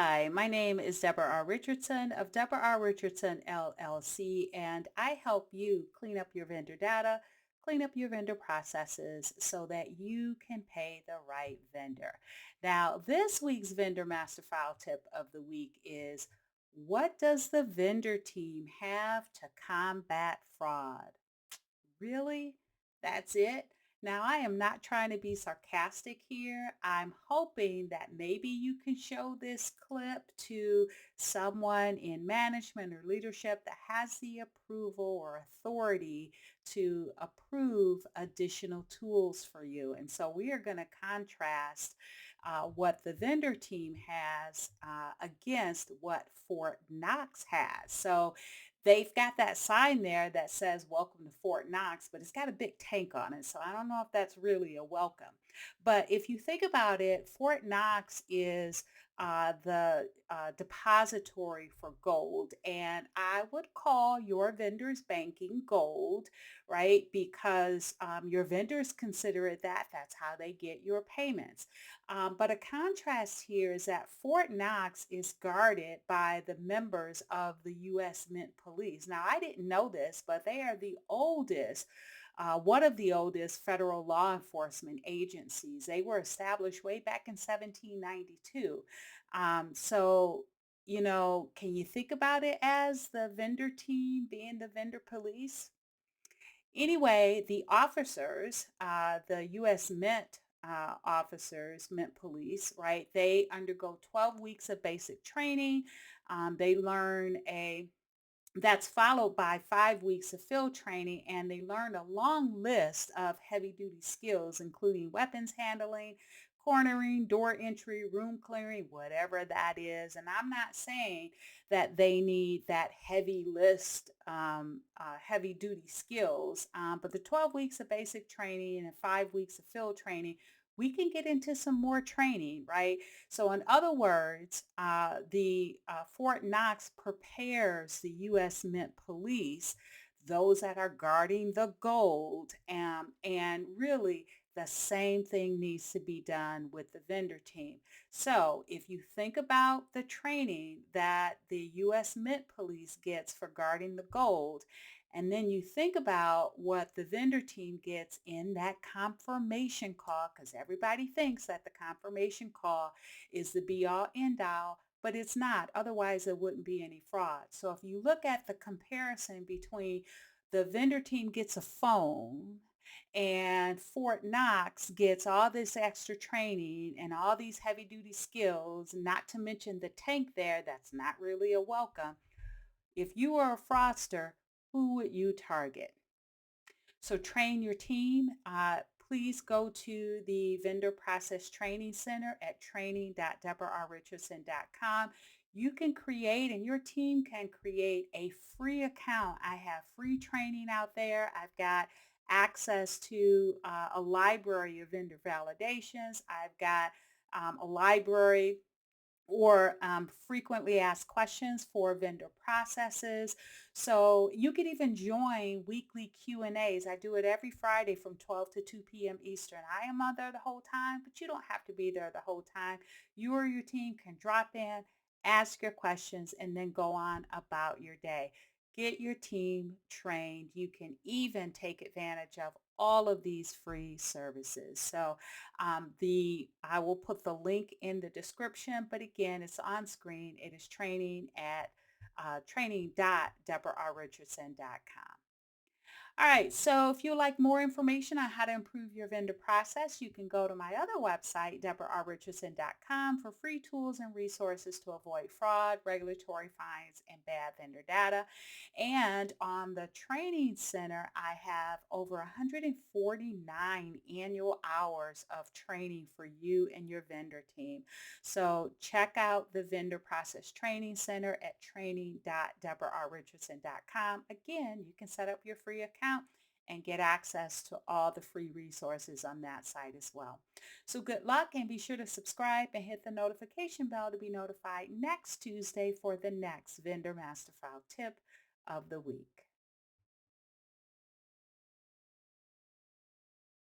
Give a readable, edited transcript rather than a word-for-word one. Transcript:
Hi, my name is Deborah R. Richardson of Deborah R. Richardson LLC, and I help you clean up your vendor data, clean up your vendor processes so that you can pay the right vendor. Now, this week's vendor master file tip of the week is, what does the vendor team have to combat fraud? Really? That's it? Now, I am not trying to be sarcastic here. I'm hoping that maybe you can show this clip to someone in management or leadership that has the approval or authority to approve additional tools for you. And so we are going to contrast what the vendor team has against what Fort Knox has. So they've got that sign there that says welcome to Fort Knox, but it's got a big tank on it. So I don't know if that's really a welcome. But if you think about it, Fort Knox is the depository for gold. And I would call your vendor's banking gold, right? Because your vendors consider it that. That's how they get your payments. But a contrast here is that Fort Knox is guarded by the members of the U.S. Mint Police. Now, I didn't know this, but they are the oldest, one of the oldest federal law enforcement agencies. They were established way back in 1792. Can you think about it as the vendor team being the vendor police? Anyway, the officers, the U.S. Mint officers, Mint police, right? They undergo 12 weeks of basic training. They learn a That's followed by 5 weeks of field training, and they learn a long list of heavy duty skills, including weapons handling, cornering, door entry, room clearing, whatever that is. And I'm not saying that they need that heavy list, heavy duty skills, but the 12 weeks of basic training and 5 weeks of field training, we can get into some more training, right? So, in other words, the Fort Knox prepares the U.S. Mint Police, those that are guarding the gold, and really the same thing needs to be done with the vendor team. So, if you think about the training that the U.S. Mint Police gets for guarding the gold, and then you think about what the vendor team gets in that confirmation call, because everybody thinks that the confirmation call is the be all end all, but it's not. Otherwise, there wouldn't be any fraud. So if you look at the comparison between the vendor team gets a phone and Fort Knox gets all this extra training and all these heavy duty skills, not to mention the tank there, that's not really a welcome. If you were a fraudster, who would you target? So train your team. Please go to the Vendor Process Training Center at training.deborarrichardson.com. You can create and your team can create a free account. I have free training out there. I've got access to a library of vendor validations. I've got a library or frequently asked questions for vendor processes. So you could even join weekly Q&As. I do it every Friday from 12 to 2 p.m. Eastern. I am on there the whole time, but you don't have to be there the whole time. You or your team can drop in, ask your questions, and then go on about your day. Get your team trained. You can even take advantage of all of these free services. So the I will put the link in the description, but again, it's on screen. It is training at training.deborarrichardson.com. All right, so if you would like more information on how to improve your vendor process, you can go to my other website, deborarrichardson.com, for free tools and resources to avoid fraud, regulatory fines, and bad vendor data. And on the Training Center, I have over 149 annual hours of training for you and your vendor team. So check out the Vendor Process Training Center at training.deborarrichardson.com. Again, you can set up your free account and get access to all the free resources on that site as well. So good luck, and be sure to subscribe and hit the notification bell to be notified next Tuesday for the next Vendor Master File tip of the week.